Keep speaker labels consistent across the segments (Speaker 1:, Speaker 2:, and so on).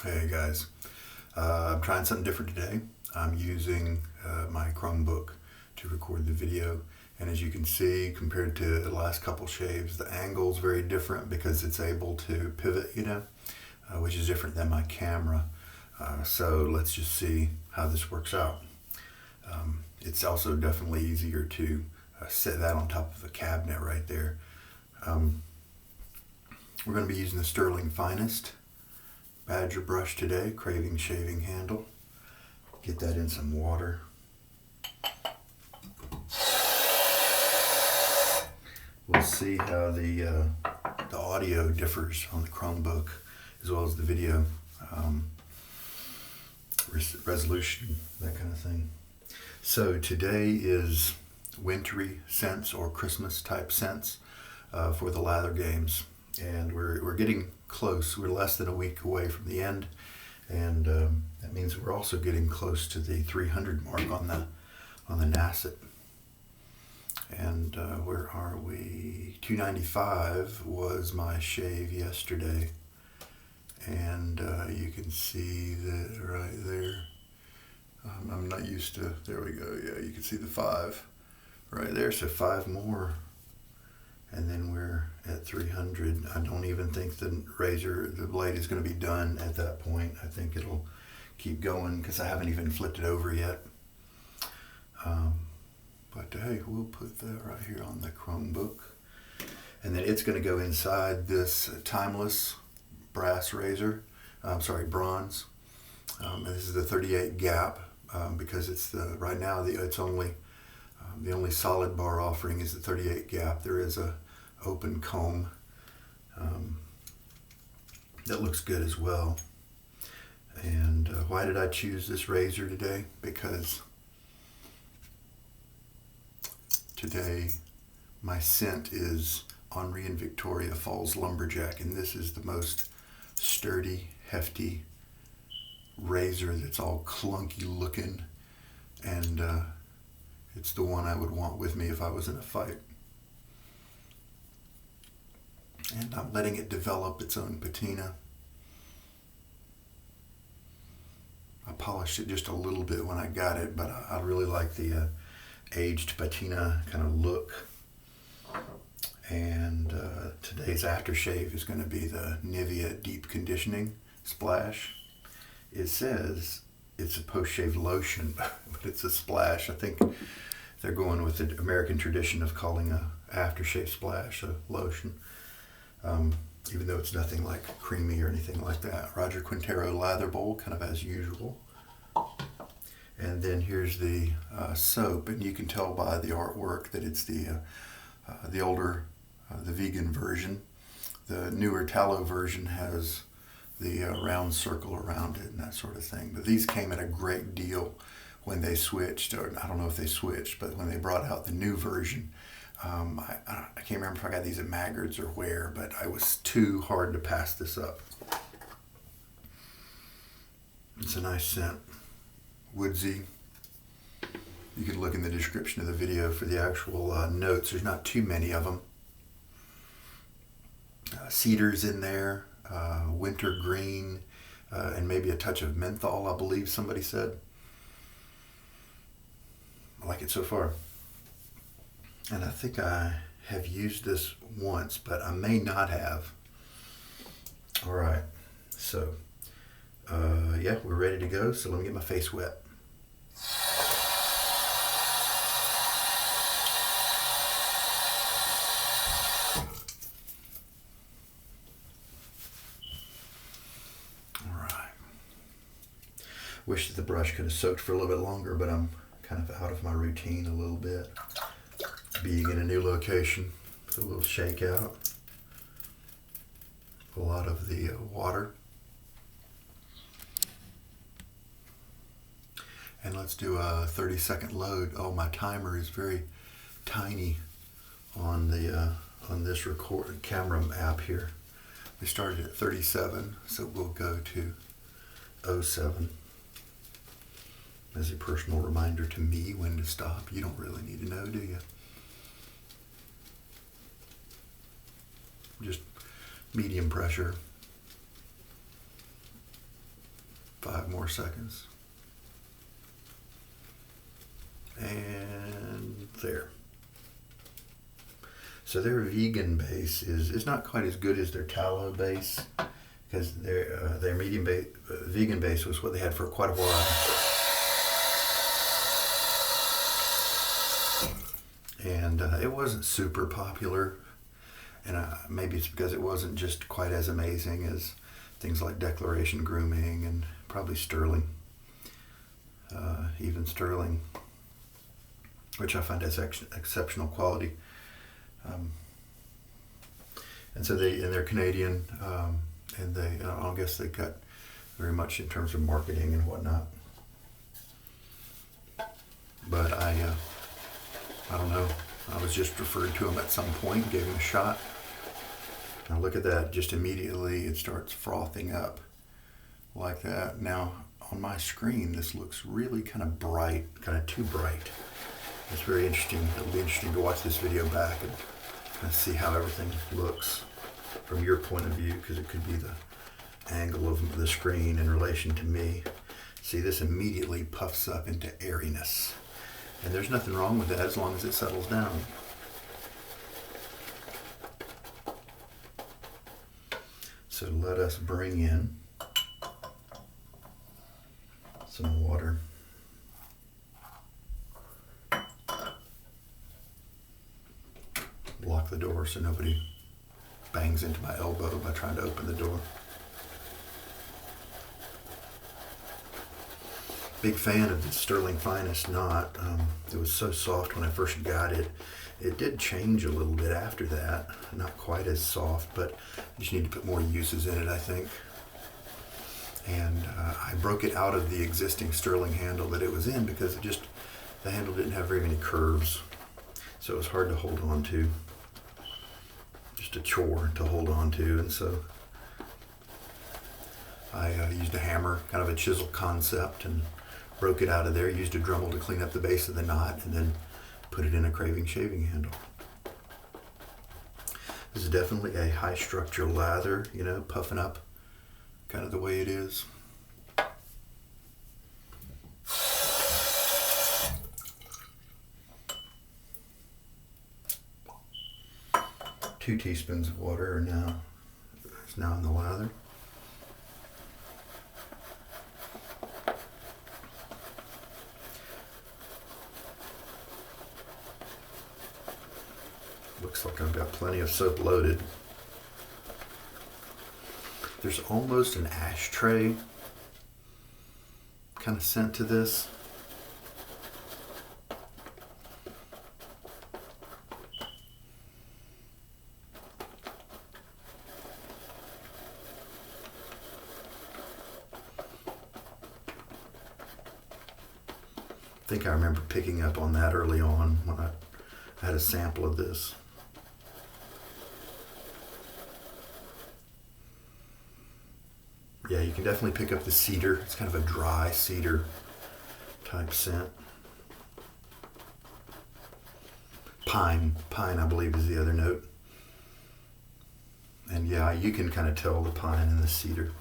Speaker 1: Hey guys, I'm trying something different today. I'm using my Chromebook to record the video, and as you can see, compared to the last couple shaves, the angle's very different because it's able to pivot, which is different than my camera. So let's just see how this works out. It's also definitely easier to set that on top of a cabinet right there. We're going to be using the Stirling Finest Badger brush today, craving shaving handle. Get that in some water. We'll see how the audio differs on the Chromebook as well as the video resolution, that kind of thing. So today is wintry scents or Christmas type scents for the Lather games, and we're getting close. We're less than a week away from the end, and that means we're also getting close to the 300 mark on the Nacet. And where are we? 295 was my shave yesterday, and you can see that right there. I'm not used to. There we go. Yeah, you can see the 5 right there. So 5 more. And then we're at 300. I don't even think the blade is going to be done at that point. I think it'll keep going because I haven't even flipped it over yet. But hey, we'll put that right here on the Chromebook. And then it's going to go inside this timeless brass razor. Bronze. This is the 38 gap because it's right now it's only the only solid bar offering is the 38 gap. There is a open comb that looks good as well. And why did I choose this razor today? Because today my scent is Henri and Victoria Falls Lumberjack, and this is the most sturdy, hefty razor that's all clunky looking, and it's the one I would want with me if I was in a fight. And I'm letting it develop its own patina. I polished it just a little bit when I got it, but I really like the aged patina kind of look. And today's aftershave is going to be the Nivea Deep Conditioning Splash. It says it's a post-shave lotion, but it's a splash. I think they're going with the American tradition of calling a aftershave splash a lotion, even though it's nothing like creamy or anything like that. Roger Quintero lather bowl, kind of as usual. And then here's the soap, and you can tell by the artwork that it's the older, the vegan version. The newer tallow version has the round circle around it and that sort of thing. But these came at a great deal when they switched, or I don't know if they switched, but when they brought out the new version. I can't remember if I got these at Maggard's or where, but I was too hard to pass this up. It's a nice scent. Woodsy. You can look in the description of the video for the actual notes. There's not too many of them. Cedar's in there. Winter green, and maybe a touch of menthol, I believe somebody said. I like it so far. And I think I have used this once, but I may not have. All right, so yeah, we're ready to go. So let me get my face wet. Wish that the brush could have soaked for a little bit longer, but I'm kind of out of my routine a little bit. Being in a new location, it's a little shakeout. A lot of the water. And let's do a 30-second load. Oh, my timer is very tiny on the on this record camera app here. We started at 37, so we'll go to 07. As a personal reminder to me when to stop. You don't really need to know, do you? Just medium pressure. 5 more seconds. And there. So their vegan base is not quite as good as their tallow base, because their medium base, vegan base was what they had for quite a while. And it wasn't super popular, and maybe it's because it wasn't just quite as amazing as things like Declaration Grooming and probably Stirling, even Stirling, which I find has exceptional quality. And so they're Canadian, and I guess they got very much in terms of marketing and whatnot. But I don't know. I was just referred to them at some point, gave them a shot. Now look at that, just immediately it starts frothing up like that. Now on my screen, this looks really kind of bright, kind of too bright. It's very interesting. It'll be interesting to watch this video back and see how everything looks from your point of view, because it could be the angle of the screen in relation to me. See, this immediately puffs up into airiness. And there's nothing wrong with that as long as it settles down. So let us bring in some water. Lock the door so nobody bangs into my elbow by trying to open the door. Big fan of the Sterling Finest knot. It was so soft when I first got it. It did change a little bit after that. Not quite as soft, but you just need to put more uses in it, I think. And I broke it out of the existing Sterling handle that it was in because the handle didn't have very many curves. So it was hard to hold on to. Just a chore to hold on to. And so I used a hammer, kind of a chisel concept, and broke it out of there, used a Dremel to clean up the base of the knot, and then put it in a Craving shaving handle. This is definitely a high structure lather, you know, puffing up kind of the way it is. Two teaspoons of water is now in the lather. Looks like I've got plenty of soap loaded. There's almost an ashtray kind of scent to this. I think I remember picking up on that early on when I had a sample of this. Yeah, you can definitely pick up the cedar. It's kind of a dry cedar type scent. Pine, I believe, is the other note. And yeah, you can kind of tell the pine and the cedar.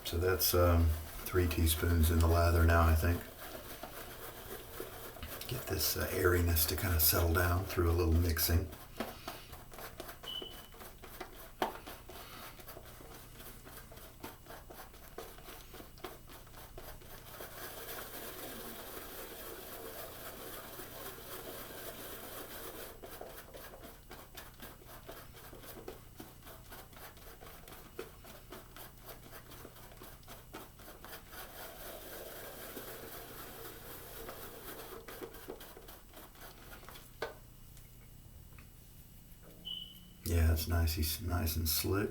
Speaker 1: So that's 3 teaspoons in the lather now, I think. Get this airiness to kind of settle down through a little mixing. Yeah, it's nice and slick.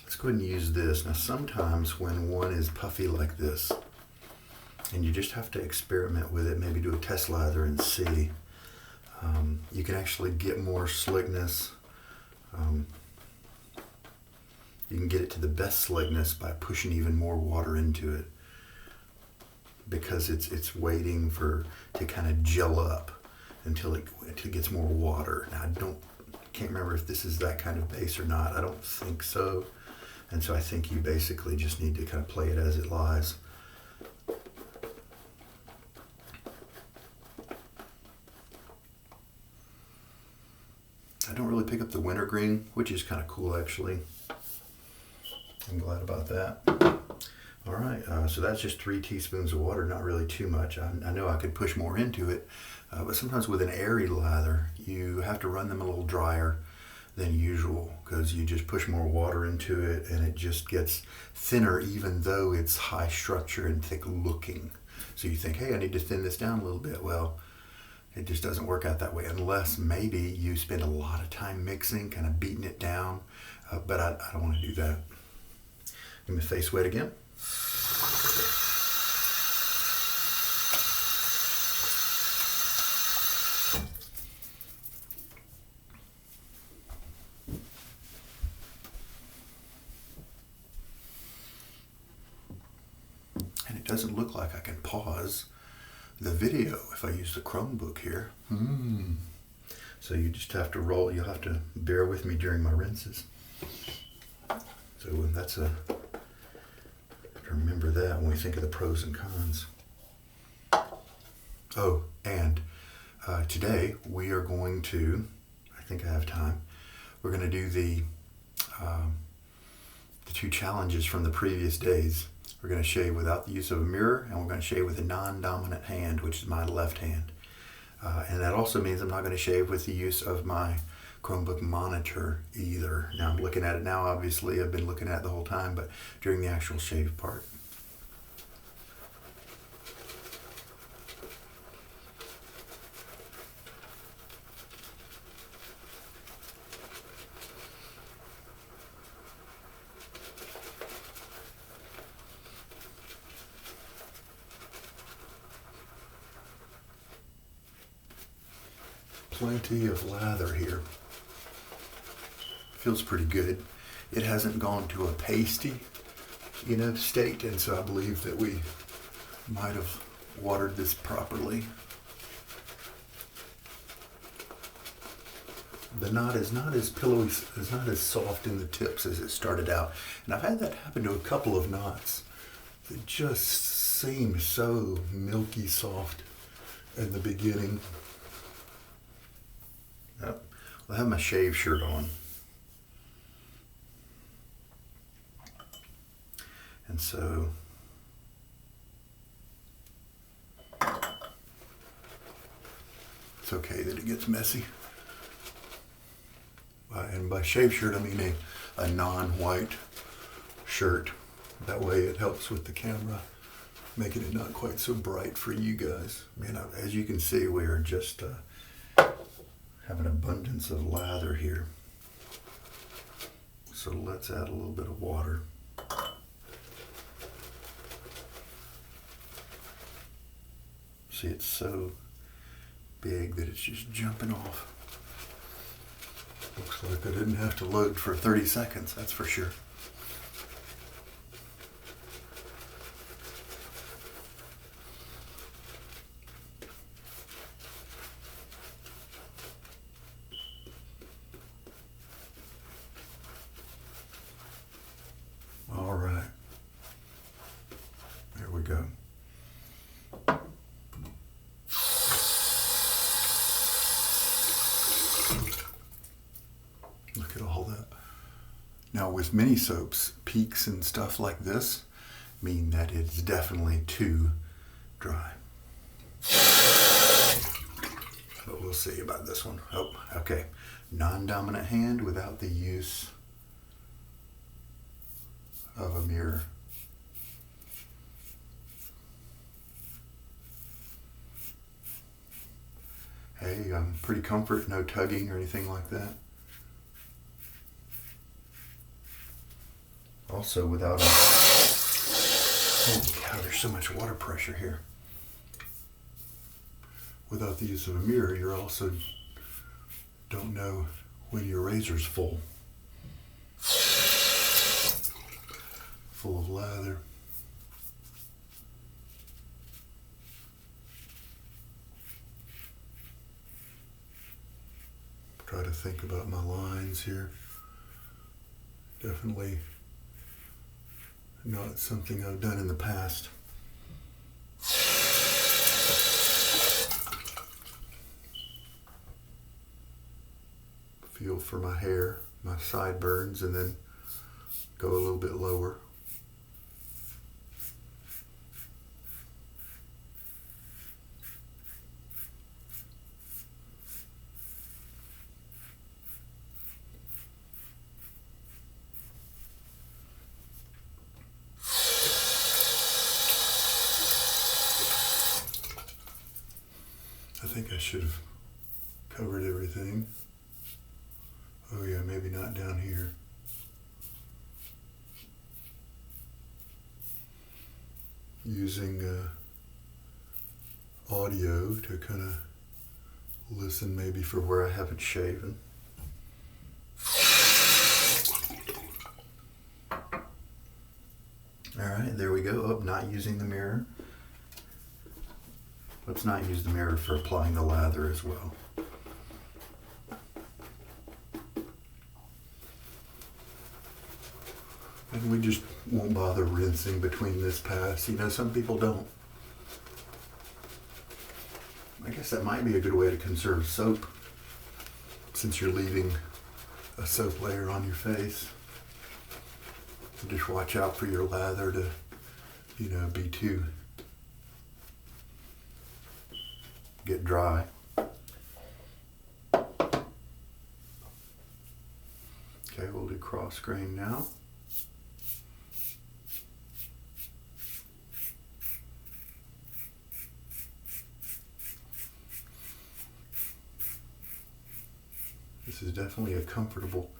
Speaker 1: Let's go ahead and use this. Now sometimes when one is puffy like this, and you just have to experiment with it, maybe do a test lather and see. You can actually get more slickness. You can get it to the best slickness by pushing even more water into it, because it's waiting to kind of gel up until it gets more water. Now can't remember if this is that kind of base or not. I don't think so. And so I think you basically just need to kind of play it as it lies. I don't really pick up the wintergreen, which is kind of cool actually. I'm glad about that. All right, so that's just 3 teaspoons of water, not really too much. I know I could push more into it, but sometimes with an airy lather, you have to run them a little drier than usual, because you just push more water into it and it just gets thinner, even though it's high structure and thick looking. So you think, hey, I need to thin this down a little bit. Well, it just doesn't work out that way, unless maybe you spend a lot of time mixing, kind of beating it down, but I don't want to do that. Give me face wet again. And it doesn't look like I can pause the video if I use the Chromebook here. So you just have to roll. You'll have to bear with me during my rinses. So that's remember that when we think of the pros and cons. Oh, and today we are going to, I think I have time, we're going to do the 2 challenges from the previous days. We're going to shave without the use of a mirror, and we're going to shave with a non-dominant hand, which is my left hand. And that also means I'm not going to shave with the use of my Chromebook monitor either. Now I'm looking at it now, obviously. I've been looking at it the whole time, but during the actual shave part. Plenty of lather here. Feels pretty good. It hasn't gone to a pasty, state, and so I believe that we might have watered this properly. The knot is not as pillowy, it's not as soft in the tips as it started out. And I've had that happen to a couple of knots that just seem so milky soft in the beginning. Yep. I have my shave shirt on. And so it's okay that it gets messy. And by shave shirt, I mean a non-white shirt. That way it helps with the camera, making it not quite so bright for you guys. Man, as you can see, we are just have an abundance of lather here. So let's add a little bit of water. See, it's so big that it's just jumping off. Looks like I didn't have to load for 30 seconds, that's for sure. All right. There we go. Look at all that. Now with mini soaps, peaks and stuff like this mean that it's definitely too dry. But we'll see about this one. Oh, okay. Non-dominant hand without the use of a mirror. Hey, pretty comfort, no tugging or anything like that. Also without a, holy cow, there's so much water pressure here. without the use of a mirror, you also don't know when your razor's full of lather. Try to think about my lines here. Definitely not something I've done in the past. Feel for my hair, my sideburns, and then go a little bit lower. I think I should have covered everything. Oh yeah, maybe not down here. Using audio to kind of listen maybe for where I haven't shaven. Alright, there we go. Oh, not using the mirror. Let's not use the mirror for applying the lather as well. And we just won't bother rinsing between this pass. You know, some people don't. I guess that might be a good way to conserve soap, since you're leaving a soap layer on your face. So just watch out for your lather to, you know, be too get dry. Okay, we'll do cross grain now. This is definitely a comfortable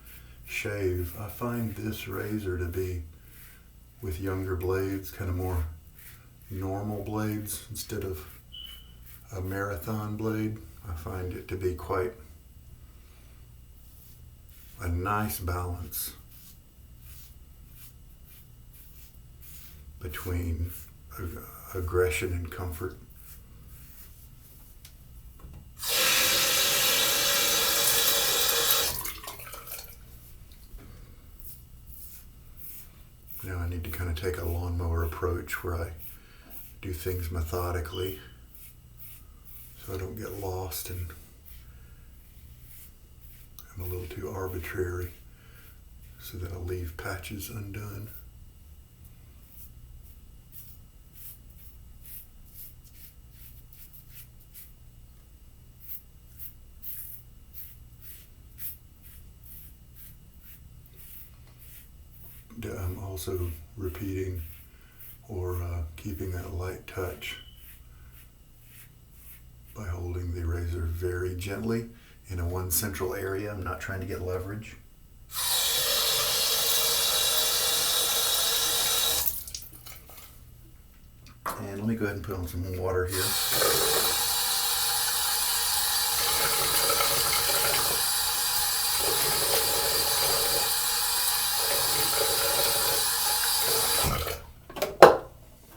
Speaker 1: shave. I find this razor to be, with younger blades, kind of more normal blades instead of a marathon blade. I find it to be quite a nice balance between aggression and comfort. Now I need to kind of take a lawnmower approach where I do things methodically so I don't get lost and I'm a little too arbitrary, so that I'll leave patches undone. I'm also repeating or keeping that light touch by holding the razor very gently in a one central area. I'm not trying to get leverage. And let me go ahead and put on some water here.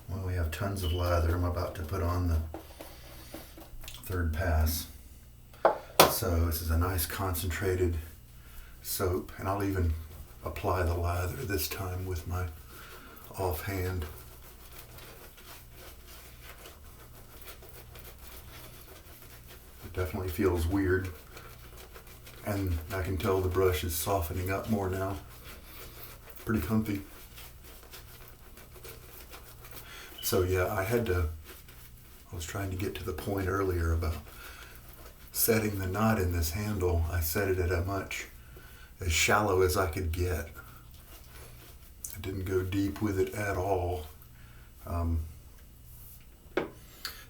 Speaker 1: Well, we have tons of lather. I'm about to put on the third pass. So this is a nice concentrated soap, and I'll even apply the lather this time with my offhand. It definitely feels weird, and I can tell the brush is softening up more now. Pretty comfy. So yeah, I was trying to get to the point earlier about setting the knot in this handle. I set it at as shallow as I could get. I didn't go deep with it at all,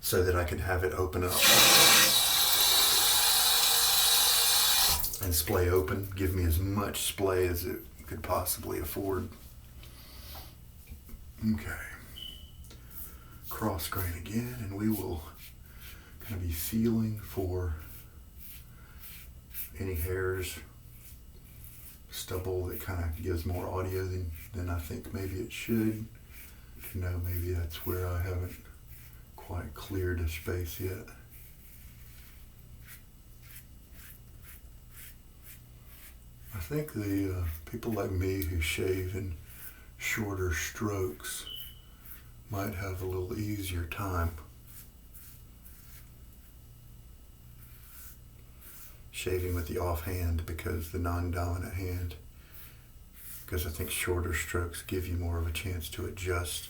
Speaker 1: so that I could have it open up and splay open, give me as much splay as it could possibly afford. Okay. Cross grain again, and we will going to be feeling for any hairs, stubble that kind of gives more audio than I think maybe it should. You know, maybe that's where I haven't quite cleared a space yet. I think the people like me who shave in shorter strokes might have a little easier time shaving with the offhand, because the non-dominant hand, because I think shorter strokes give you more of a chance to adjust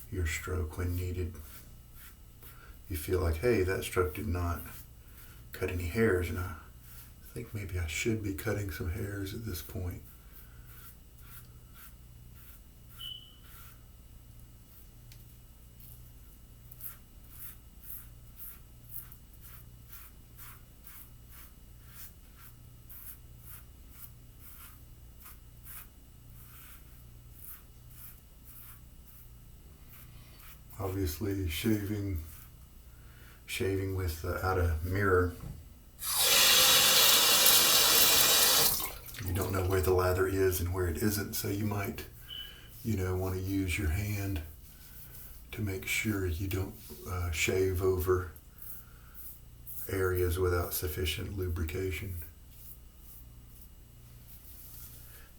Speaker 1: your stroke when needed. You feel like, hey, that stroke did not cut any hairs, and I think maybe I should be cutting some hairs at this point. Obviously, shaving without a mirror, you don't know where the lather is and where it isn't, so you might, want to use your hand to make sure you don't shave over areas without sufficient lubrication.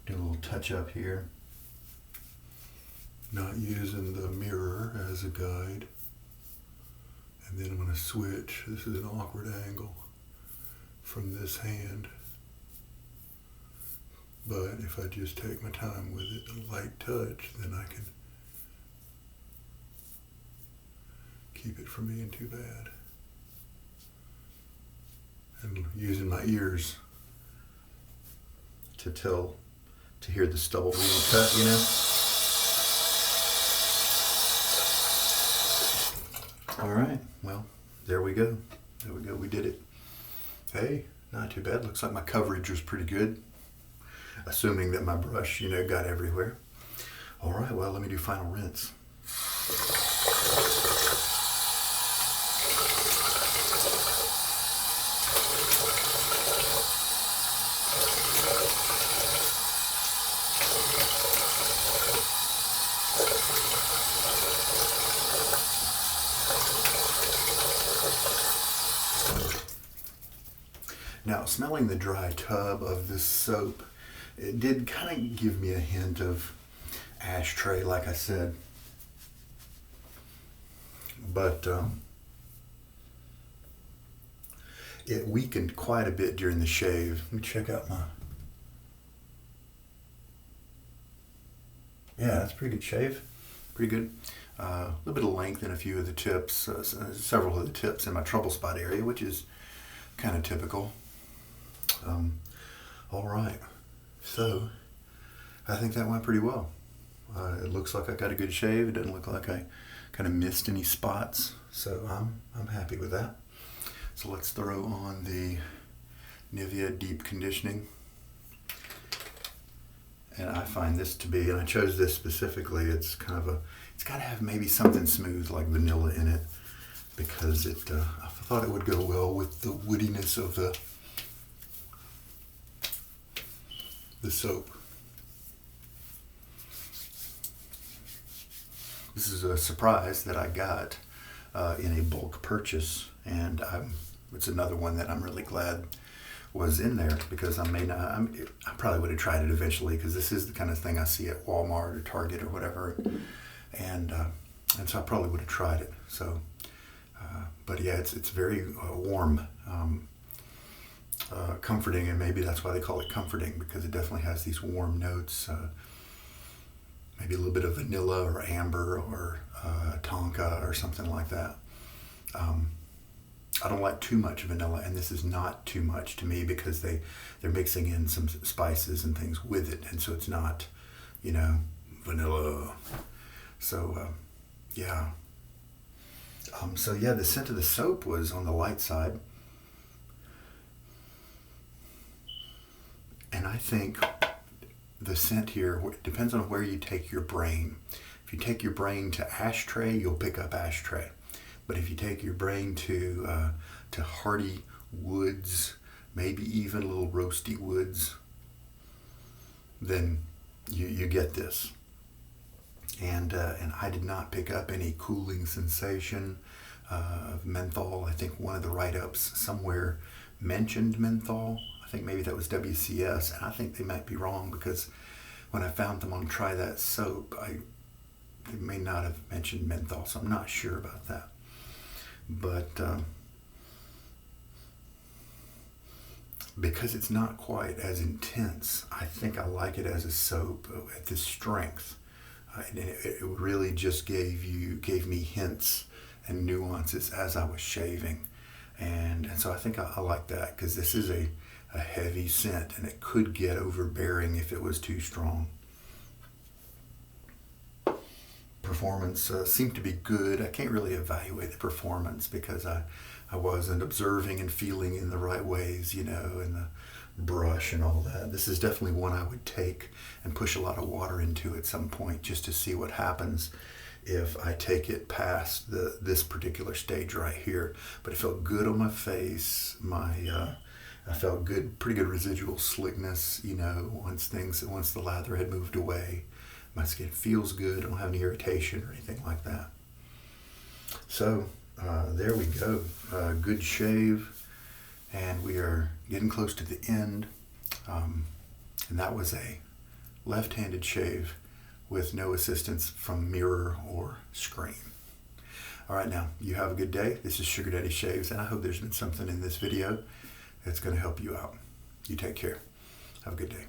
Speaker 1: Do a little touch up here. Not using the mirror as a guide. And then I'm going to switch. This is an awkward angle from this hand. But if I just take my time with it, a light touch, then I can keep it from being too bad. And using my ears to hear the stubble being cut, All right, well, there we go. We did it. Hey, not too bad. Looks like my coverage was pretty good, assuming that my brush, got everywhere. All right, well, let me do final rinse. Now, smelling the dry tub of this soap, it did kind of give me a hint of ashtray, like I said. But it weakened quite a bit during the shave. Let me check out my... Yeah, that's a pretty good shave. Pretty good. A little bit of length in a few of the tips, several of the tips in my trouble spot area, which is kind of typical. All right, so I think that went pretty well. It looks like I got a good shave. It doesn't look like I kind of missed any spots, so I'm happy with that. So let's throw on the Nivea Deep Conditioning. And I find this to be, and I chose this specifically, it's got to have maybe something smooth like vanilla in it, because I thought it would go well with the woodiness of the soap. This is a surprise that I got in a bulk purchase, and it's another one that I'm really glad was in there, because I probably would have tried it eventually, because this is the kind of thing I see at Walmart or Target or whatever, and so I probably would have tried it. So, but yeah, it's very warm. Comforting, and maybe that's why they call it comforting, because it definitely has these warm notes, maybe a little bit of vanilla or amber or tonka or something like that. I don't like too much vanilla, and this is not too much to me, because they're mixing in some spices and things with it, and so it's not, vanilla. So yeah. So yeah, the scent of the soap was on the light side. And I think the scent here depends on where you take your brain. If you take your brain to ashtray, you'll pick up ashtray. But if you take your brain to hearty woods, maybe even a little roasty woods, then you get this. And I did not pick up any cooling sensation of menthol. I think one of the write-ups somewhere mentioned menthol. I think maybe that was WCS, and I think they might be wrong, because when I found them on Try That Soap, they may not have mentioned menthol, so I'm not sure about that. But because it's not quite as intense, I think I like it as a soap at this strength. And it really just gave me hints and nuances as I was shaving. And so I think I like that, because this is a heavy scent, and it could get overbearing if it was too strong. Performance seemed to be good. I can't really evaluate the performance because I wasn't observing and feeling in the right ways, and the brush and all that. This is definitely one I would take and push a lot of water into at some point, just to see what happens if I take it past this particular stage right here. But it felt good on my face. I felt good, pretty good residual slickness, once the lather had moved away. My skin feels good. I don't have any irritation or anything like that. So there we go. Good shave, and we are getting close to the end. And that was a left-handed shave with no assistance from mirror or screen. All right, now you have a good day. This is Sugar Daddy Shaves, and I hope there's been something in this video that's going to help you out. You take care. Have a good day.